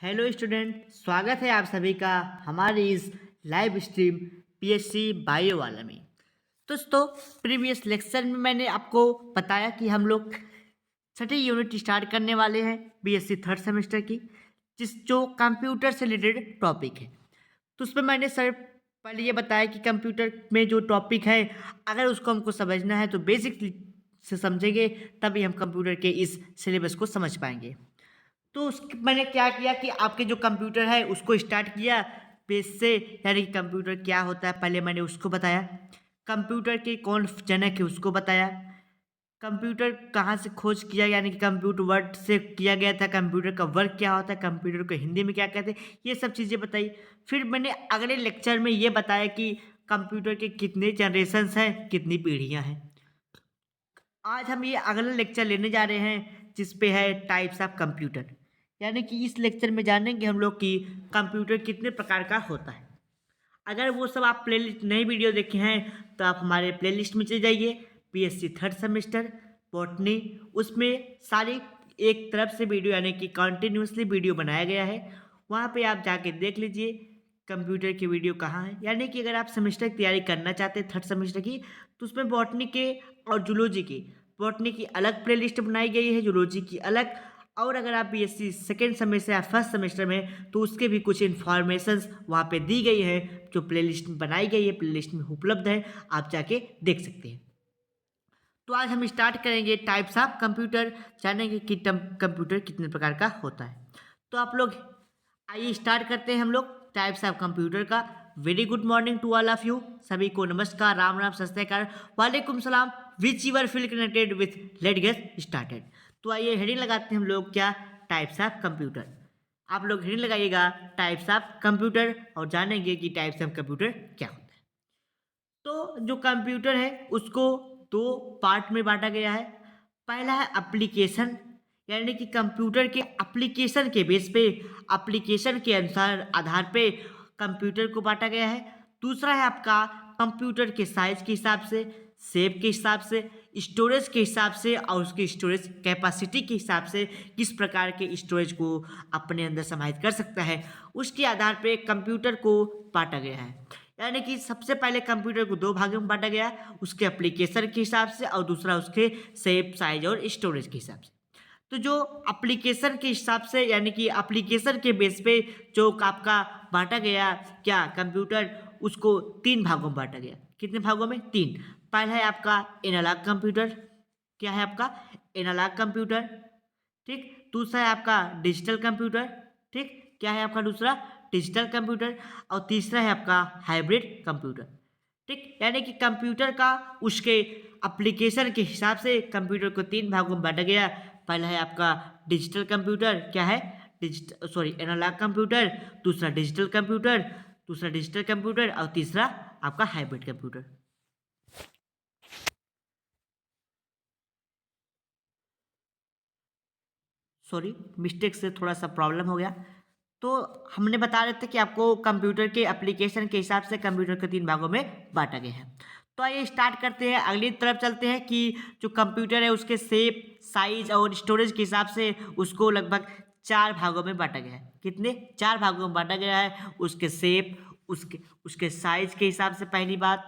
Hello student, स्वागत है आप सभी का हमारी इस लाइव स्ट्रीम पीएससी बायो वाला में। दोस्तों, प्रीवियस लेक्चर में मैंने आपको बताया कि हम लोग छठी यूनिट स्टार्ट करने वाले हैं बीएससी थर्ड सेमेस्टर की, जो कंप्यूटर से रिलेटेड टॉपिक है। तो उसमें मैंने सर पहले ये बताया कि कंप्यूटर में जो टॉपिक है, अगर उसको हमको समझना है तो बेसिक से समझेंगे, तभी हम कंप्यूटर के इस सिलेबस को समझ पाएंगे। तो उस मैंने क्या किया कि आपके जो कंप्यूटर है उसको स्टार्ट किया बेस से, यानी कि कंप्यूटर क्या होता है पहले मैंने उसको बताया, कंप्यूटर के कौन जनक है उसको बताया, कंप्यूटर कहाँ से खोज किया यानी कि कंप्यूटर वर्ड से किया गया था, कंप्यूटर का वर्क क्या होता है, कंप्यूटर को हिंदी में क्या कहते हैं, ये सब चीज़ें बताई। फिर मैंने अगले लेक्चर में ये बताया कि कंप्यूटर के कितने जनरेशन्स हैं, कितनी पीढ़ियाँ हैं। आज हम ये अगला लेक्चर लेने जा रहे हैं जिस पे है टाइप्स ऑफ कंप्यूटर, यानी कि इस लेक्चर में जानेंगे हम लोग कि कंप्यूटर कितने प्रकार का होता है। अगर वो सब आप प्लेलिस्ट नई वीडियो देखे हैं तो आप हमारे प्लेलिस्ट में चले जाइए, पीएससी थर्ड सेमेस्टर बॉटनी, उसमें सारी एक तरफ से वीडियो यानी कि कंटिन्यूसली वीडियो बनाया गया है, वहाँ पे आप जाके देख लीजिए कंप्यूटर की वीडियो कहाँ है। यानी कि अगर आप सेमेस्टर की तैयारी करना चाहते हैं थर्ड सेमेस्टर की, तो उसमें बॉटनी के और जूलॉजी की, बॉटनी की अलग प्लेलिस्ट बनाई गई है, जूलॉजी की अलग। और अगर आप बीएससी सेकेंड सेमेस्टर या फर्स्ट सेमेस्टर में, तो उसके भी कुछ इन्फॉर्मेशंस वहाँ पे दी गई है, जो प्लेलिस्ट में बनाई गई है, प्लेलिस्ट में उपलब्ध है, आप जाके देख सकते हैं। तो आज हम स्टार्ट करेंगे टाइप्स ऑफ कंप्यूटर, जानेंगे कि कंप्यूटर कितने प्रकार का होता है। तो आप लोग आइए स्टार्ट करते हैं हम लोग टाइप्स ऑफ कंप्यूटर का। Very good morning to all of you, सभी को नमस्कार, राम राम, सत श्री अकाल, वालेकुम सलाम, which your feel connected with, let get started. तो आइए हेडिंग लगाते हैं हम लोग, क्या टाइप्स ऑफ कंप्यूटर। आप लोग हेडिंग लगाइएगा टाइप्स ऑफ कंप्यूटर और जानेंगे कि टाइप्स ऑफ कंप्यूटर क्या होता है। तो जो कंप्यूटर है उसको दो पार्ट में बांटा गया है। पहला है एप्लीकेशन, यानी कि कंप्यूटर के एप्लीकेशन के बेस पे, एप्लीकेशन के अनुसार आधार पे कंप्यूटर को बांटा गया है। दूसरा है आपका कंप्यूटर के साइज के हिसाब से, शेप के हिसाब से, स्टोरेज के हिसाब से और उसकी स्टोरेज कैपेसिटी के हिसाब से, किस प्रकार के स्टोरेज को अपने अंदर समाहित कर सकता है, उसके आधार पे कंप्यूटर को बांटा गया है। यानी कि सबसे पहले कंप्यूटर को दो भागों में बांटा गया, उसके एप्लीकेशन के हिसाब से और दूसरा उसके शेप, साइज और स्टोरेज के हिसाब से। तो जो एप्लीकेशन के हिसाब से, यानी कि एप्लीकेशन के बेस पे जो आपका बांटा गया क्या कंप्यूटर, उसको तीन भागों में बांटा गया। कितने भागों में? तीन। पहला है आपका एनालॉग कंप्यूटर, क्या है आपका? एनालॉग कंप्यूटर, ठीक। दूसरा है आपका डिजिटल कंप्यूटर, ठीक, क्या है आपका दूसरा? Digital computer. और तीसरा है आपका हाइब्रिड कंप्यूटर, ठीक। यानी कि कंप्यूटर का उसके एप्लीकेशन के हिसाब से कंप्यूटर को तीन भागों में बांटा गया। पहला है आपका डिजिटल कंप्यूटर, क्या है? Analogue computer. दूसरा डिजिटल कंप्यूटर, दूसरा डिजिटल कंप्यूटर और तीसरा आपका हाइब्रिड कंप्यूटर। सॉरी, मिस्टेक से थोड़ा सा प्रॉब्लम हो गया। तो हमने बता रहे थे कि आपको कंप्यूटर के एप्लीकेशन के हिसाब से कंप्यूटर को तीन भागों में बांटा गया है। तो आइए स्टार्ट करते हैं, अगली तरफ चलते हैं कि जो कंप्यूटर है उसके शेप, साइज और स्टोरेज के हिसाब से उसको लगभग चार भागों में बांटा गया है। कितने? चार भागों में बांटा गया है। उसके शेप, उसके उसके साइज के हिसाब से, पहली बात,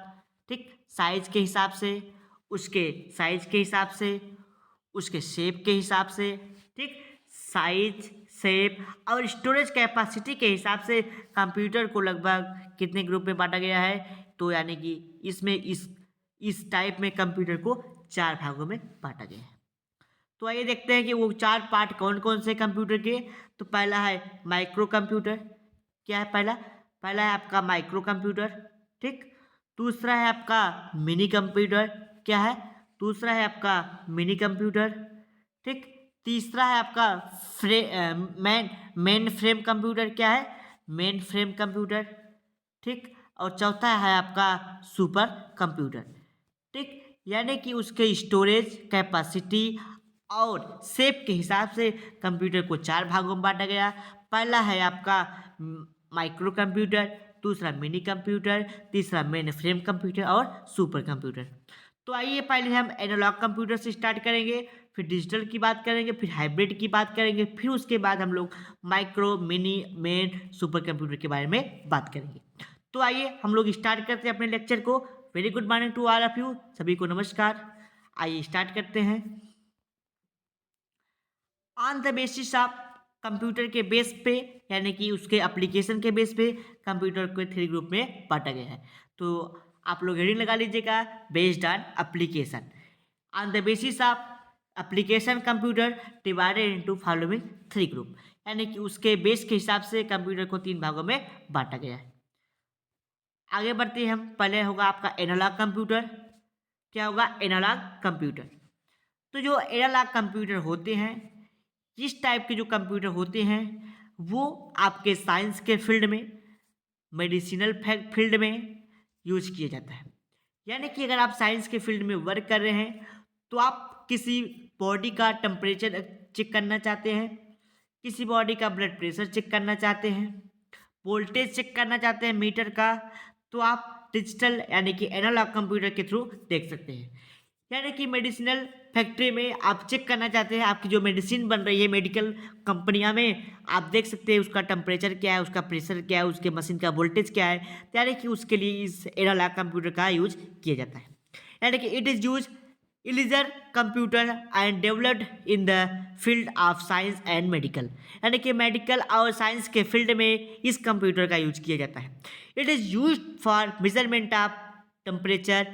ठीक, साइज के हिसाब से, उसके साइज के हिसाब से, उसके शेप के हिसाब से, ठीक, साइज, शेप और स्टोरेज कैपेसिटी के हिसाब से कंप्यूटर को लगभग कितने ग्रुप में बांटा गया है। तो यानी कि इसमें इस टाइप में कंप्यूटर को चार भागों में बांटा गया है। तो आइए देखते हैं कि वो चार पार्ट कौन कौन से कंप्यूटर के। तो पहला है माइक्रो कंप्यूटर, क्या है पहला? पहला है आपका माइक्रो कंप्यूटर, ठीक। दूसरा है आपका मिनी कंप्यूटर, क्या है? दूसरा है आपका मिनी कंप्यूटर, ठीक। तीसरा है आपका मेन फ्रेम कंप्यूटर, क्या है? मेन फ्रेम कंप्यूटर, ठीक। और चौथा है आपका सुपर कंप्यूटर, ठीक। यानी कि उसके स्टोरेज कैपेसिटी और शेप के हिसाब से कंप्यूटर को चार भागों में बांटा गया। पहला है आपका माइक्रो कंप्यूटर, दूसरा मिनी कंप्यूटर, तीसरा मेन फ्रेम कंप्यूटर और सुपर कंप्यूटर। तो आइए पहले हम एनालॉग कंप्यूटर से स्टार्ट करेंगे, फिर डिजिटल की बात करेंगे, फिर हाइब्रिड की बात करेंगे, फिर उसके बाद हम लोग micro, mini, main, super computer के बारे में बात करेंगे। तो आइए हम लोग स्टार्ट करते हैं अपने लेक्चर को। Very good morning to all of you, सभी को नमस्कार। आइए स्टार्ट करते हैं। On the basis of computer के बेस पे, यानी कि उसके एप्लीकेशन के बेस पे कंप्यूटर को 3 ग्रुप में बांटा गया है। तो आप लोग हेडिंग लगा लीजिएगा, based on application. On the basis of application computer divided into following 3 group, यानी कि उसके बेस के हिसाब से कंप्यूटर को 3 भागों में बांटा गया है। आगे बढ़ते हैं हम। पहले होगा आपका एनालॉग कंप्यूटर। क्या होगा? Analogue computer. तो जो एनालॉग कंप्यूटर होते हैं, इस टाइप के जो कंप्यूटर होते हैं वो आपके साइंस के फील्ड में, मेडिसिनल फील्ड में यूज किया जाता है। यानी कि अगर आप साइंस के फील्ड में वर्क कर रहे हैं तो आप किसी बॉडी का टेम्परेचर चेक करना चाहते हैं, किसी बॉडी का ब्लड प्रेशर चेक करना चाहते हैं, वोल्टेज चेक करना चाहते हैं मीटर का, तो आप डिजिटल यानी कि एनालॉग कंप्यूटर के थ्रू देख सकते हैं। यानी कि मेडिसिनल फैक्ट्री में आप चेक करना चाहते हैं, आपकी जो मेडिसिन बन रही है मेडिकल कंपनियां में, आप देख सकते हैं उसका टेम्परेचर क्या है, उसका प्रेशर क्या है, उसके मशीन का वोल्टेज क्या है। यानी कि उसके लिए इस एनालॉग कंप्यूटर का यूज किया जाता है। यानी कि it is use leisure computer and developed in the field of science and medical, यानी कि मेडिकल और साइंस के फील्ड में इस कंप्यूटर का यूज किया जाता है। It is use for measurement of temperature,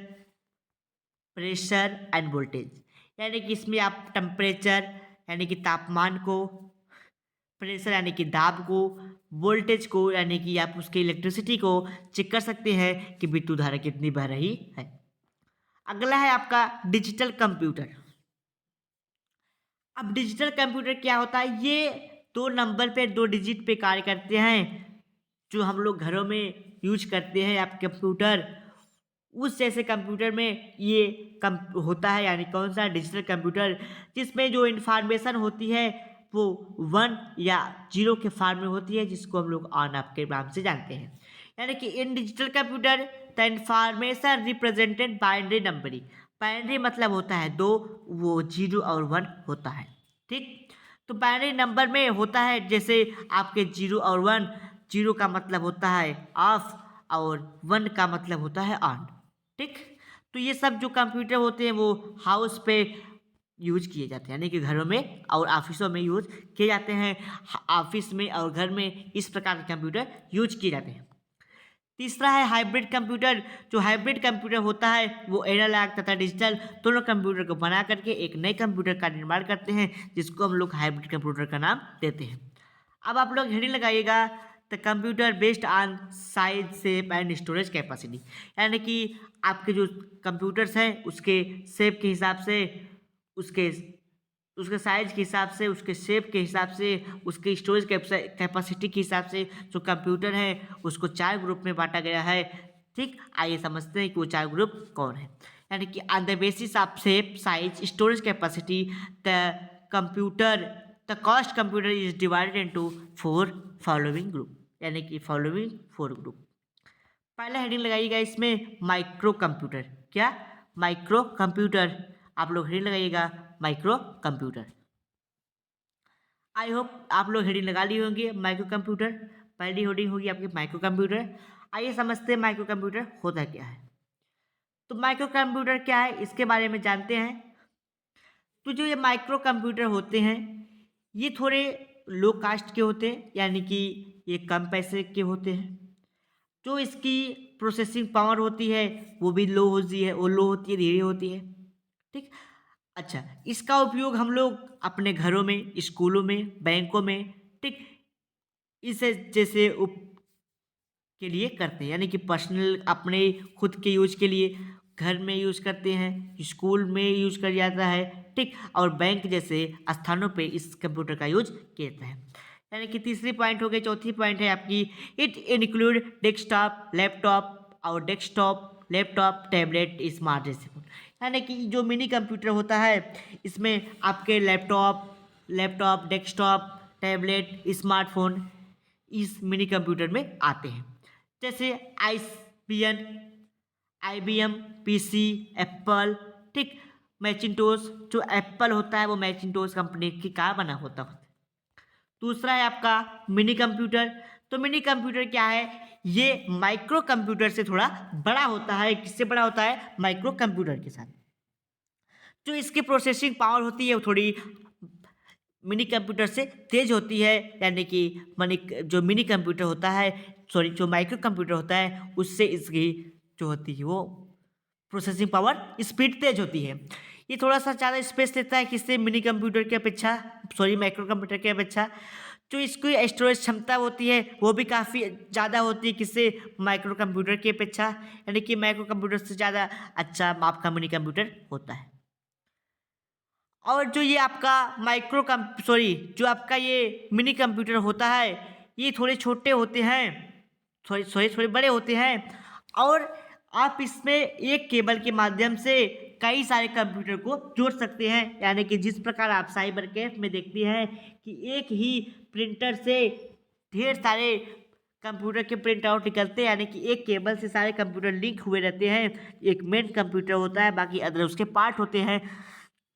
pressure end voltage, यानी कि इसमें आप टेम्परेचर यानी कि तापमान को, प्रेशर यानी कि दाब को, वोल्टेज को यानी कि आप उसके इलेक्ट्रिसिटी को चेक कर सकते हैं कि विद्युत धारा कितनी बह रही है। अगला है आपका डिजिटल कंप्यूटर। अब डिजिटल कंप्यूटर क्या होता है? ये 2 नंबर पे, 2 डिजिट पे कार्य करते हैं। जो हम लोग घरों में यूज करते हैं आप कंप्यूटर, उस जैसे कंप्यूटर में ये कम होता है। यानी कौन सा? डिजिटल कंप्यूटर, जिसमें जो इंफॉर्मेशन होती है वो 1 या 0 के फॉर्म में होती है, जिसको हम लोग ऑन ऑफ के नाम से जानते हैं। यानी कि इन digital computer the information represented binary numbering. Binary मतलब होता है 2, वो 0 और 1 होता है। ठीक, तो बाइनरी नंबर में होता है जैसे आपके 0 और 1, 0 का मतलब होता है ऑफ और 1 का मतलब होता है ऑन। ठीक, तो ये सब जो कंप्यूटर होते हैं वो हाउस पे यूज किए जाते हैं, यानी कि घरों में और ऑफिसों में यूज किए जाते हैं। ऑफिस में और घर में इस प्रकार के कंप्यूटर यूज किए जाते हैं। तीसरा है हाइब्रिड कंप्यूटर। जो हाइब्रिड कंप्यूटर होता है वो एनालॉग तथा डिजिटल दोनों कंप्यूटर को बना करके एक नए कंप्यूटर का निर्माण करते हैं, जिसको हम लोग हाइब्रिड कंप्यूटर का नाम देते हैं। अब आप लोग हेडिंग लगाइएगा, the computer based on size, shape and storage capacity, यानी कि आपके जो कंप्यूटर्स हैं उसके शेप के हिसाब से, उसके उसके साइज के हिसाब से, उसके शेप के हिसाब से, उसके स्टोरेज कैपेसिटी के हिसाब से जो कंप्यूटर है उसको 4 ग्रुप में बांटा गया है। ठीक, आइए समझते हैं कि वो 4 ग्रुप कौन है। यानी कि on the basis of shape, size, storage capacity, the computer the cost computer is divided into 4 following group, यानी कि फॉलोइंग 4 ग्रुप। पहला हेडिंग लगाइएगा इसमें माइक्रो कंप्यूटर। क्या? Micro computer. आप लोग हेडिंग लगाइएगा माइक्रो कंप्यूटर। आई होप आप लोग हेडिंग लगा लिए होंगे माइक्रो कंप्यूटर। पहली हेडिंग होगी आपकी माइक्रो कंप्यूटर। आइए समझते हैं माइक्रो कंप्यूटर होता क्या है। तो माइक्रो कंप्यूटर क्या है इसके बारे में जानते हैं। तो जो ये माइक्रो कंप्यूटर होते हैं ये थोड़े लो कास्ट के होते हैं, यानी कि ये कम पैसे के होते हैं। जो इसकी प्रोसेसिंग पावर होती है वो भी लो होती है, वो लो होती है, धीरे होती है। ठीक, अच्छा, इसका उपयोग हम लोग अपने घरों में, स्कूलों में, बैंकों में, ठीक, इसे जैसे के लिए करते हैं, यानी कि पर्सनल अपने खुद के यूज के लिए घर में यूज करते हैं, स्कूल में यूज कर जाता है। ठीक, और बैंक जैसे स्थानों पे इस कंप्यूटर का यूज किया जाता है। यानी कि तीसरी पॉइंट हो गई। चौथी पॉइंट है आपकी, इट इंक्लूड डेस्कटॉप, लैपटॉप और डेस्कटॉप, लैपटॉप, टैबलेट, स्मार्ट जैसे फोन। यानी कि जो मिनी कंप्यूटर होता है इसमें आपके लैपटॉप, डेस्कटॉप, टैबलेट, स्मार्टफोन इस मिनी कंप्यूटर में आते हैं। जैसे IBM, PC, एप्पल, ठीक, मैकिन्टोश, जो एप्पल होता है वो मैकिन्टोश कंपनी की का बना होता है। दूसरा है आपका मिनी कंप्यूटर। तो मिनी कंप्यूटर क्या है, ये माइक्रो कंप्यूटर से थोड़ा बड़ा होता है। किससे बड़ा होता है, माइक्रो कंप्यूटर के साथ। जो इसकी प्रोसेसिंग पावर होती है वो थोड़ी मिनी कंप्यूटर से तेज होती है, यानी कि जो मिनी कंप्यूटर होता है, सॉरी जो माइक्रो कंप्यूटर होता है उससे इसकी जो होती है वो प्रोसेसिंग पावर स्पीड तेज होती है। ये थोड़ा सा ज़्यादा स्पेस लेता है किससे, मिनी कंप्यूटर की अपेक्षा, सॉरी माइक्रो कंप्यूटर की अपेक्षा। जो इसकी स्टोरेज क्षमता होती है वो भी काफ़ी ज़्यादा होती है किससे, माइक्रो कंप्यूटर की अपेक्षा, यानी कि माइक्रो कंप्यूटर से ज़्यादा अच्छा आपका मिनी कंप्यूटर होता है। और जो ये आपका जो आपका ये मिनी कंप्यूटर होता है ये थोड़े छोटे होते हैं, थोड़े बड़े होते हैं, और आप इसमें एक केबल के माध्यम से कई सारे कंप्यूटर को जोड़ सकते हैं। यानी कि जिस प्रकार आप साइबर कैफ में देखते हैं कि एक ही प्रिंटर से ढेर सारे कंप्यूटर के प्रिंट आउट निकलते हैं, यानी कि एक केबल से सारे कंप्यूटर लिंक हुए रहते हैं। एक मेन कंप्यूटर होता है, बाकी अदर उसके पार्ट होते हैं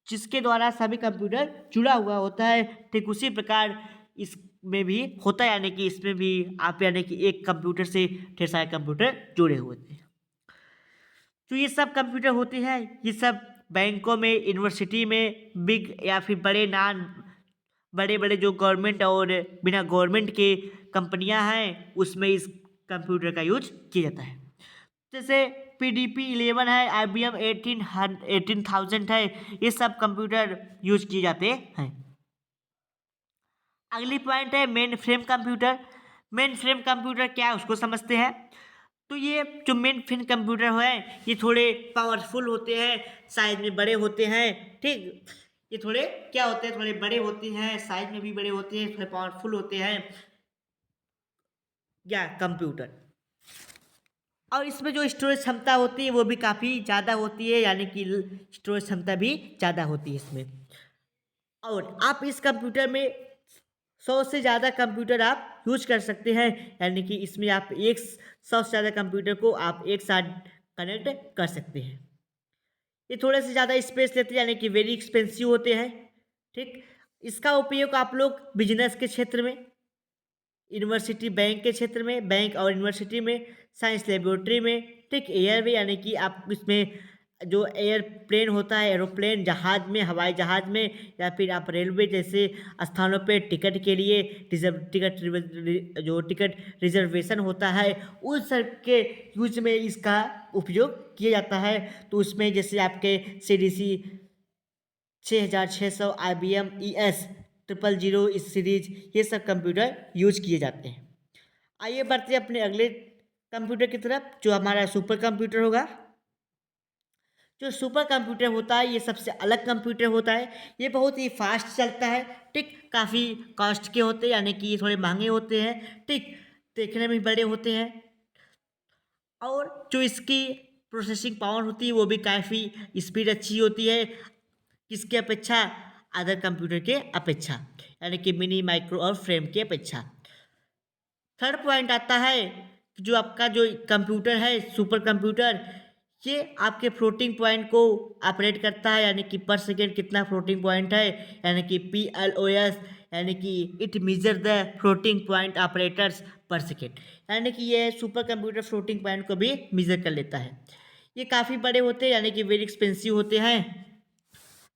जिसके द्वारा सभी कंप्यूटर जुड़ा हुआ होता है। ठीक उसी प्रकार इसमें भी होता है, यानी कि इसमें भी आप यानी कि एक कंप्यूटर से ढेर सारे कंप्यूटर जुड़े हुए थे। तो ये सब कंप्यूटर होते हैं, ये सब बैंकों में, यूनिवर्सिटी में, बिग या फिर बड़े बड़े जो गवर्नमेंट और बिना गवर्नमेंट के कंपनियां हैं उसमें इस कंप्यूटर का यूज किया जाता है। जैसे PDP-11 है, IBM 18,000 है, ये सब कंप्यूटर यूज किए जाते हैं। अगली पॉइंट है main frame computer. Main frame computer क्या है उसको समझते हैं। तो ये जो मेन फ्रेम कंप्यूटर है ये थोड़े पावरफुल होते हैं, साइज में बड़े होते हैं। ठीक, ये थोड़े क्या होते हैं, थोड़े बड़े होते हैं, साइज में भी बड़े होते हैं, थोड़े पावरफुल होते हैं या कंप्यूटर। और इसमें जो स्टोरेज क्षमता होती है वो भी काफ़ी ज़्यादा होती है, यानी कि स्टोरेज क्षमता भी ज़्यादा होती है इसमें। और आप इस कंप्यूटर में 100 से ज़्यादा कंप्यूटर आप यूज कर सकते हैं, यानी कि इसमें आप 100 से ज़्यादा कंप्यूटर को आप एक साथ कनेक्ट कर सकते हैं। ये थोड़े से ज़्यादा स्पेस लेते हैं, यानी कि वेरी एक्सपेंसिव होते हैं। ठीक, इसका उपयोग आप लोग बिजनेस के क्षेत्र में, यूनिवर्सिटी बैंक के क्षेत्र में, बैंक और यूनिवर्सिटी में, साइंस लेबोरेटरी में, ठीक, एयर यानी कि आप इसमें जो एयरप्लेन होता है, एरोप्लेन, जहाज में, हवाई जहाज में, या फिर आप रेलवे जैसे स्थानों पे टिकट के लिए टिकट रिजर्वेशन होता है उन सब के यूज में इसका उपयोग किया जाता है। तो उसमें जैसे आपके CDC 6600, IBM ES 000 इस सीरीज, ये सब कंप्यूटर यूज किए जाते हैं। आइए बढ़ते हैं अपने अगले कंप्यूटर की तरफ, जो हमारा सुपर कंप्यूटर होगा। जो सुपर कंप्यूटर होता है ये सबसे अलग कंप्यूटर होता है, ये बहुत ही फास्ट चलता है। ठीक, काफ़ी कॉस्ट के होते हैं, यानी कि ये थोड़े महंगे होते हैं। ठीक, देखने में बड़े होते हैं, और जो इसकी प्रोसेसिंग पावर होती है वो भी काफ़ी स्पीड अच्छी होती है किसके अपेक्षा, अदर कंप्यूटर के अपेक्षा, यानी कि मिनी, माइक्रो और फ्रेम की अपेक्षा। थर्ड पॉइंट आता है जो आपका जो कंप्यूटर है सुपर कंप्यूटर, ये आपके फ्लोटिंग पॉइंट को ऑपरेट करता है, यानी कि पर सेकेंड कितना फ्लोटिंग पॉइंट है, यानी कि PLOS, यानी कि it measure the floating point operators पर सेकेंड, यानी कि ये सुपर कंप्यूटर फ्लोटिंग पॉइंट को भी मेजर कर लेता है। ये काफ़ी बड़े होते हैं, यानी कि वेरी एक्सपेंसिव होते हैं।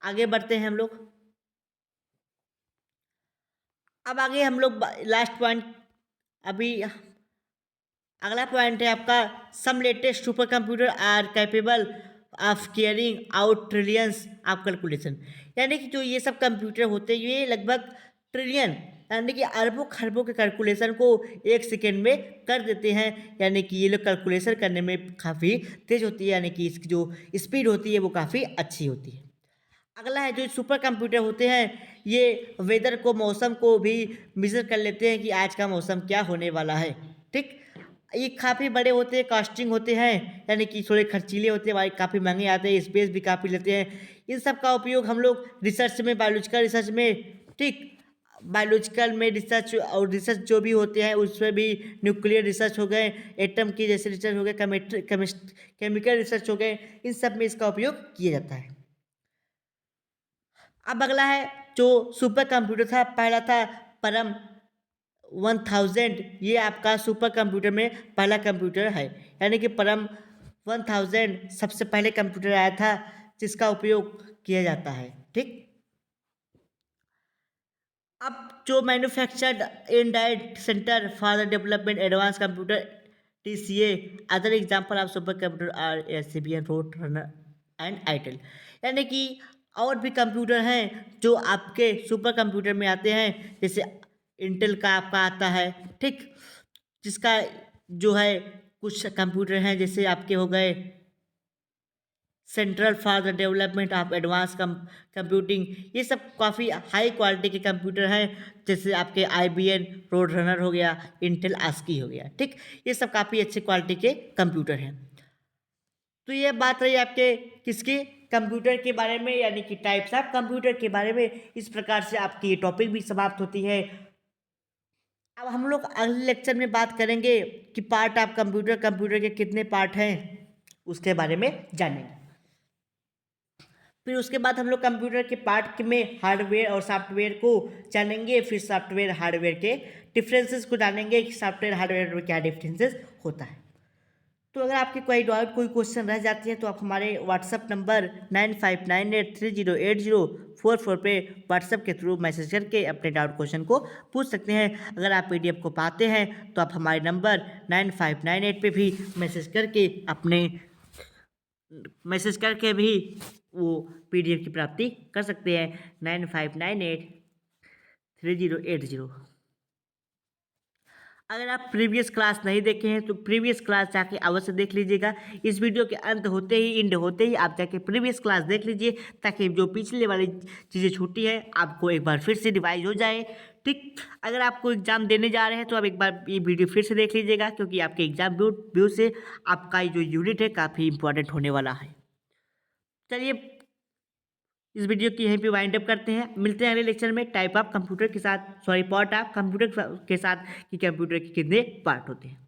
आगे बढ़ते हैं हम लोग। अब आगे हम लोग लास्ट पॉइंट, अभी अगला पॉइंट है आपका, some latest super computer are capable of carrying out trillions of calculation, यानी कि जो ये सब कंप्यूटर होते हैं ये लगभग ट्रिलियन, यानी कि अरबों खरबों के कैलकुलेशन को एक सेकेंड में कर देते हैं, यानी कि ये लोग कैलकुलेशन करने में काफ़ी तेज़ होती है, यानी कि इसकी जो स्पीड होती है वो काफ़ी अच्छी होती है। अगला है जो सुपर कंप्यूटर होते हैं ये वेदर को, मौसम को भी मेजर कर लेते हैं कि आज का मौसम क्या होने वाला है। ठीक, ये काफ़ी बड़े होते हैं, कास्टिंग होते हैं, यानी कि थोड़े खर्चीले होते हैं, काफ़ी महंगे आते हैं, स्पेस भी काफ़ी लेते हैं। इन सब का उपयोग हम लोग रिसर्च में, बायोलॉजिकल रिसर्च में, ठीक, बायोलॉजिकल में रिसर्च और रिसर्च जो भी होते हैं उसमें भी, न्यूक्लियर रिसर्च हो गए, एटम की जैसे रिसर्च हो गए, केमिकल रिसर्च हो गए, इन सब में इसका उपयोग किया जाता है। अब अगला है जो सुपर कंप्यूटर था, पहला था परम 1000। ये आपका सुपर कंप्यूटर में पहला कंप्यूटर है, यानी कि परम 1000 सबसे पहले कंप्यूटर आया था जिसका उपयोग किया जाता है। ठीक, अब जो manufactured in direct centre for the development advance computer TCA, other example of super computer are SCBN road runner and आईटेल, यानी कि और भी कंप्यूटर हैं जो आपके सुपर कंप्यूटर में आते हैं, जैसे इंटेल का आपका आता है। ठीक, जिसका जो है कुछ कंप्यूटर हैं जैसे आपके हो गए central for the development of advance computing, ये सब काफ़ी हाई क्वालिटी के कंप्यूटर हैं, जैसे आपके IBM रोड रनर हो गया, इंटेल आस्की हो गया। ठीक, ये सब काफ़ी अच्छे क्वालिटी के कंप्यूटर हैं। तो ये बात रही आपके किसके कंप्यूटर के बारे में, यानी कि टाइप्स ऑफ कंप्यूटर के बारे में। इस प्रकार से आपकी ये टॉपिक भी समाप्त होती है। अब हम लोग अगले लेक्चर में बात करेंगे कि पार्ट ऑफ कंप्यूटर, कंप्यूटर के कितने पार्ट हैं उसके बारे में जानेंगे। फिर उसके बाद हम लोग कंप्यूटर के पार्ट में हार्डवेयर और सॉफ्टवेयर को जानेंगे, फिर सॉफ्टवेयर हार्डवेयर के डिफरेंसेस को जानेंगे कि सॉफ्टवेयर हार्डवेयर में क्या डिफरेंसेस होता है। तो अगर आपके कोई डाउट, कोई क्वेश्चन रह जाती है तो आप हमारे व्हाट्सअप नंबर 9598308044 पे व्हाट्सअप के थ्रू मैसेज करके अपने डाउट क्वेश्चन को पूछ सकते हैं। अगर आप PDF को पाते हैं तो आप हमारे नंबर 9598 पे भी मैसेज करके भी वो PDF की प्राप्ति कर सकते हैं। 95983080। अगर आप प्रीवियस क्लास नहीं देखे हैं तो प्रीवियस क्लास जाके अवश्य देख लीजिएगा। इस वीडियो के अंत होते ही, एंड होते ही आप जाके प्रीवियस क्लास देख लीजिए, ताकि जो पिछले वाली चीज़ें छूटी है आपको एक बार फिर से रिवाइज हो जाए। ठीक, अगर आपको एग्जाम देने जा रहे हैं तो आप एक बार ये वीडियो फिर से देख लीजिएगा, क्योंकि आपके एग्जाम व्यू से आपका जो यूनिट है काफ़ी इंपॉर्टेंट होने वाला है। चलिए इस वीडियो की यहीं पे वाइंड अप करते हैं। मिलते हैं अगले लेक्चर में टाइप ऑफ कंप्यूटर के साथ, पार्ट ऑफ कंप्यूटर के साथ कि कंप्यूटर के कितने पार्ट होते हैं।